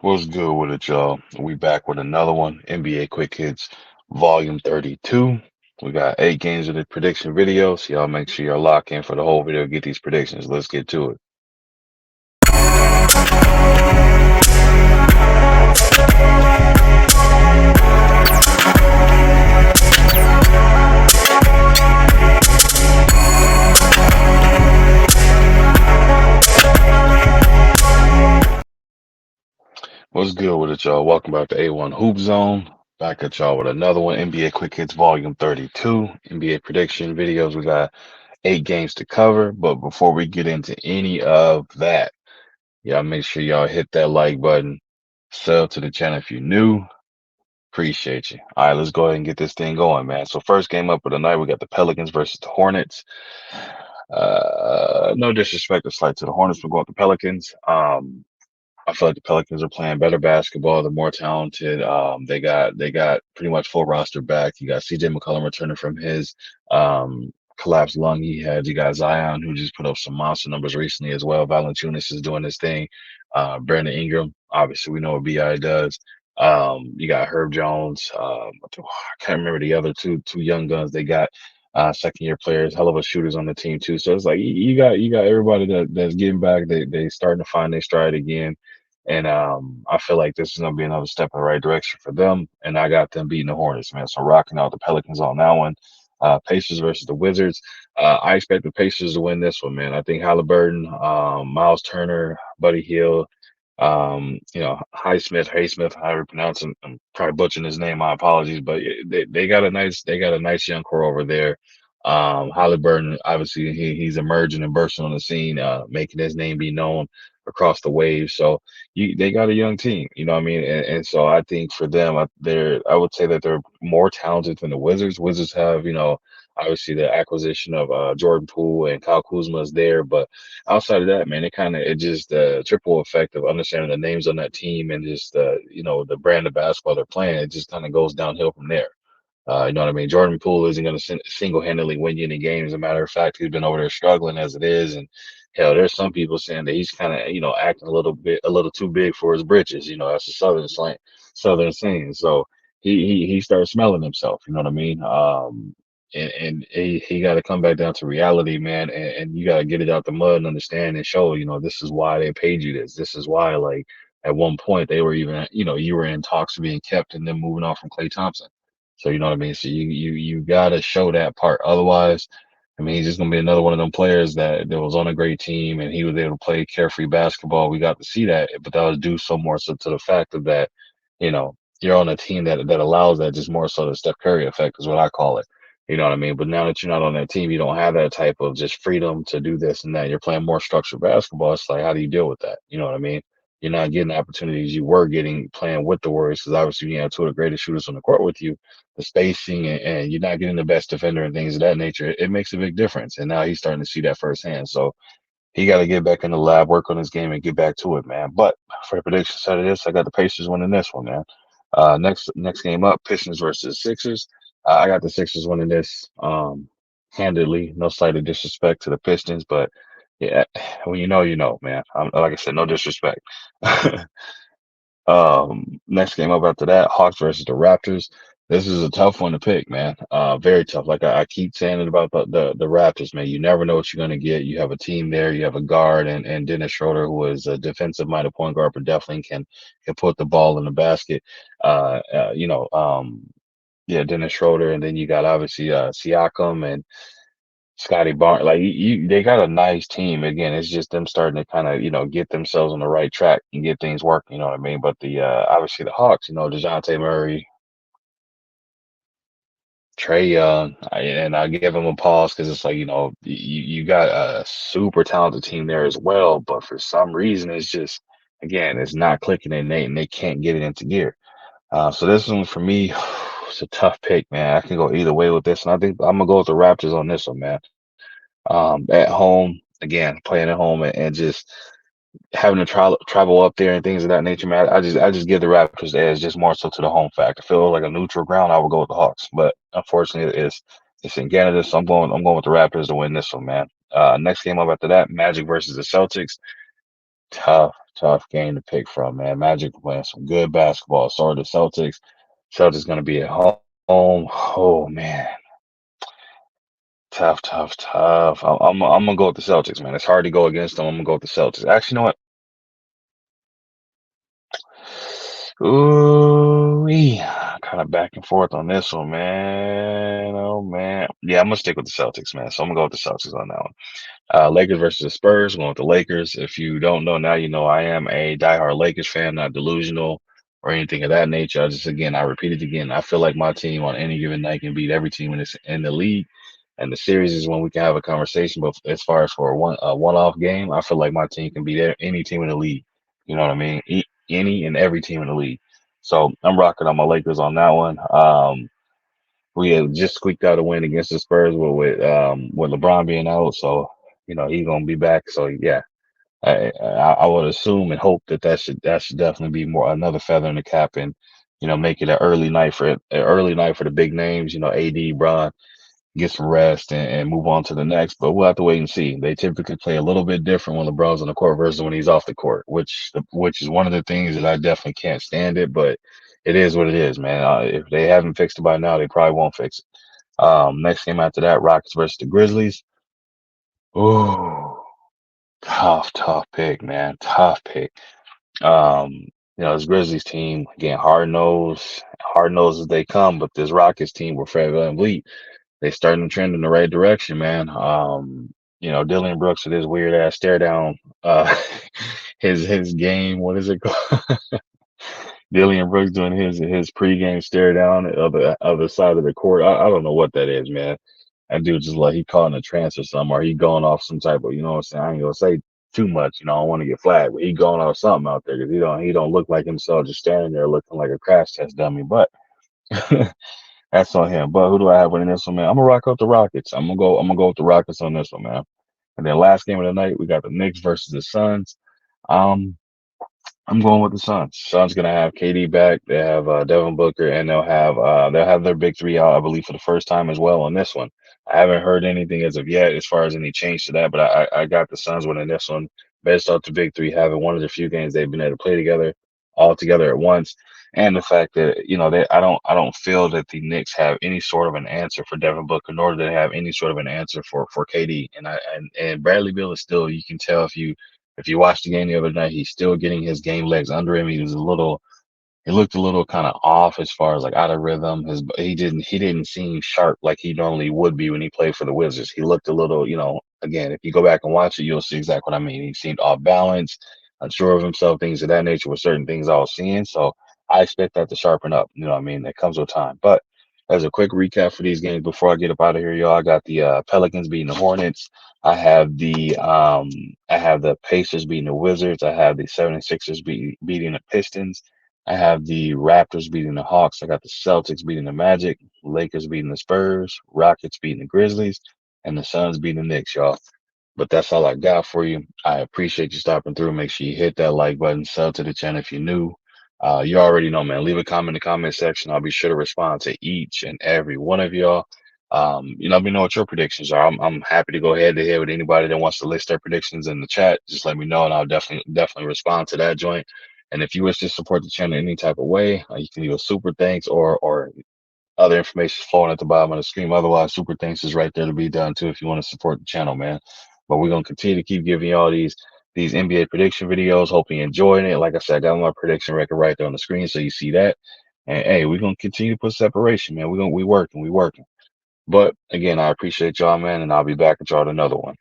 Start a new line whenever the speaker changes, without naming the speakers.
What's good with it, y'all? We back with another one, NBA Quick Hits, Volume 32. We got 8 games of the prediction video, so y'all make sure y'all lock in for the whole video, get these predictions. Let's get to it. What's good with it, y'all? Welcome back to A1 Hoop Zone. Back at y'all with another one, NBA Quick Hits, Volume 32, NBA prediction videos. We got 8 games to cover, but before we get into any of that, y'all make sure y'all hit that like button, sub to the channel if you're new. Appreciate you. All right, let's go ahead and get this thing going, man. So first game up of the night, we got the Pelicans versus the Hornets. No disrespect or slight to the Hornets, we're going with the Pelicans. I feel like the Pelicans are playing better basketball. They're more talented. They got pretty much full roster back. You got CJ McCollum returning from his collapsed lung he had. You got Zion who just put up some monster numbers recently as well. Valanciunas is doing his thing. Brandon Ingram, obviously we know what BI does. You got Herb Jones. I can't remember the other two young guns they got. Second year players, hell of a shooters on the team too. So it's like you got everybody that's getting back. They starting to find their stride again. And I feel like this is gonna be another step in the right direction for them. And I got them beating the Hornets, man. So rocking out the Pelicans on that one. Pacers versus the Wizards. I expect the Pacers to win this one, man. I think Halliburton, Miles Turner, Buddy Hield, Highsmith, however you pronounce him. I'm probably butchering his name. My apologies, but they got a nice young core over there. Halliburton, obviously, he's emerging and bursting on the scene, making his name be known across the waves. So they got a young team, you know what I mean? And so I think for them, I would say that they're more talented than the Wizards. Wizards have, obviously the acquisition of Jordan Poole and Kyle Kuzma is there, but outside of that, man, it just the triple effect of understanding the names on that team and just the brand of basketball they're playing. It just kind of goes downhill from there. You know what I mean? Jordan Poole isn't going to single-handedly win you any games. As a matter of fact, he's been over there struggling as it is, and hell, there's some people saying that he's kind of acting a little too big for his britches. That's a southern slang, southern saying. So he starts smelling himself. You know what I mean? And he got to come back down to reality, man, and you got to get it out the mud and understand and show. This is why they paid you this. This is why, like, at one point they were even, you were in talks of being kept and then moving on from Klay Thompson. So you know what I mean? So you gotta show that part. Otherwise, I mean, he's just gonna be another one of them players that was on a great team and he was able to play carefree basketball. We got to see that, but that was due so more so to the fact of that, you're on a team that allows that, just more so the Steph Curry effect is what I call it. You know what I mean? But now that you're not on that team, you don't have that type of just freedom to do this and that. You're playing more structured basketball. It's like, how do you deal with that? You know what I mean? You're not getting the opportunities you were getting playing with the Warriors because obviously you have two of the greatest shooters on the court with you, the spacing, and you're not getting the best defender and things of that nature. It makes a big difference. And now he's starting to see that firsthand. So he got to get back in the lab, work on his game, and get back to it, man. But for the prediction side of this, I got the Pacers winning this one, man. Next game up, Pistons versus Sixers. I got the Sixers winning this handedly. No slight of disrespect to the Pistons, but yeah, when you know, man. Like I said, no disrespect. Next game up after that, Hawks versus the Raptors. This is a tough one to pick, man. Very tough. Like I keep saying it about the Raptors, man. You never know what you're gonna get. You have a team there. You have a guard and Dennis Schroeder, who is a defensive-minded point guard, but definitely can put the ball in the basket. Uh, uh you know, um, yeah, Dennis Schroeder, and then you got obviously Siakam and Scotty Barnes. Like they got a nice team. Again, it's just them starting to kind of get themselves on the right track and get things working. You know what I mean? But the obviously the Hawks, Dejounte Murray, Trey Young, and I give them a pause because it's like you got a super talented team there as well. But for some reason, it's just again it's not clicking and they can't get it into gear. So this one for me, it's a tough pick, man. I can go either way with this, and I think I'm gonna go with the Raptors on this one, man. At home again, playing at home and just having to travel up there and things of that nature, man. I just give the Raptors the edge, just more so to the home factor. If it was like a neutral ground, I would go with the Hawks, but unfortunately, it's in Canada, so I'm going with the Raptors to win this one, man. Next game up after that, Magic versus the Celtics. Tough game to pick from, man. Magic playing some good basketball. So are the Celtics. Celtics gonna be at home. Oh man, tough. I'm gonna go with the Celtics, man. It's hard to go against them. I'm gonna go with the Celtics. Actually, you know what? Ooh, kind of back and forth on this one, man. Oh man, yeah, I'm gonna stick with the Celtics, man. So I'm gonna go with the Celtics on that one. Lakers versus the Spurs. Going with the Lakers. If you don't know now, you know I am a diehard Lakers fan, not delusional or anything of that nature. I repeat it again. I feel like my team on any given night can beat every team in the league. And the series is when we can have a conversation. But as far as for a one-off game, I feel like my team can beat any team in the league. You know what I mean? Any and every team in the league. So I'm rocking on my Lakers on that one. We had just squeaked out a win against the Spurs with LeBron being out, so you know he's gonna be back. So yeah, I would assume and hope that should definitely be more another feather in the cap, and you know make it an early night for the big names. You know, AD, Bron, get some rest and move on to the next. But we'll have to wait and see. They typically play a little bit different when LeBron's on the court versus when he's off the court, which is one of the things that I definitely can't stand it. But it is what it is, man. If they haven't fixed it by now, they probably won't fix it. Next game after that, Rockets versus the Grizzlies. Ooh, tough pick, man. Tough pick. Um, you know, this Grizzlies team, again, hard nosed as they come, but this Rockets team were Fred VanVleet, they starting to trend in the right direction, man. You know, Dylan Brooks with his weird ass stare down, his game, what is it called? Dylan Brooks doing his pregame stare down of the other side of the court. I don't know what that is, man. That dude just like he caught in a trance or something, or he going off some type of, you know what I'm saying? I ain't gonna say too much, you know, I don't want to get flagged, but he going off something out there because he don't look like himself just standing there looking like a crash test dummy. But that's on him. But who do I have winning this one, man? I'm gonna rock out the Rockets. I'm gonna go with the Rockets on this one, man. And then last game of the night, we got the Knicks versus the Suns. Um, I'm going with the Suns. Suns gonna have KD back. They have Devin Booker, and they'll have their big three out, I believe, for the first time as well on this one. I haven't heard anything as of yet as far as any change to that, but I got the Suns winning this one based off the big three having one of the few games they've been able to play together all together at once, and the fact that you know I don't feel that the Knicks have any sort of an answer for Devin Booker, nor do they have any sort of an answer for KD. And Bradley Beal is still, you can tell if you watched the game the other night, he's still getting his game legs under him. He looked a little kind of off as far as like out of rhythm. He didn't seem sharp like he normally would be when he played for the Wizards. He looked a little, you know, again, if you go back and watch it, you'll see exactly what I mean. He seemed off balance, unsure of himself, things of that nature with certain things I was seeing. So I expect that to sharpen up. You know what I mean? That comes with time. But as a quick recap for these games before I get up out of here, y'all, I got the Pelicans beating the Hornets. I have the Pacers beating the Wizards. I have the 76ers beating the Pistons. I have the Raptors beating the Hawks. I got the Celtics beating the Magic, Lakers beating the Spurs, Rockets beating the Grizzlies, and the Suns beating the Knicks, y'all. But that's all I got for you. I appreciate you stopping through. Make sure you hit that like button, sub to the channel if you're new. You already know, man. Leave a comment in the comment section. I'll be sure to respond to each and every one of y'all. Let me know what your predictions are. I'm happy to go head to head with anybody that wants to list their predictions in the chat. Just let me know, and I'll definitely respond to that joint. And if you wish to support the channel in any type of way, you can leave a super thanks or other information flowing at the bottom of the screen. Otherwise, super thanks is right there to be done too if you want to support the channel, man. But we're gonna continue to keep giving you all these NBA prediction videos. Hope you're enjoying it. Like I said, I got my prediction record right there on the screen, so you see that. And hey, we're gonna continue to put separation, man. We working. But again, I appreciate y'all, man, and I'll be back with y'all at another one.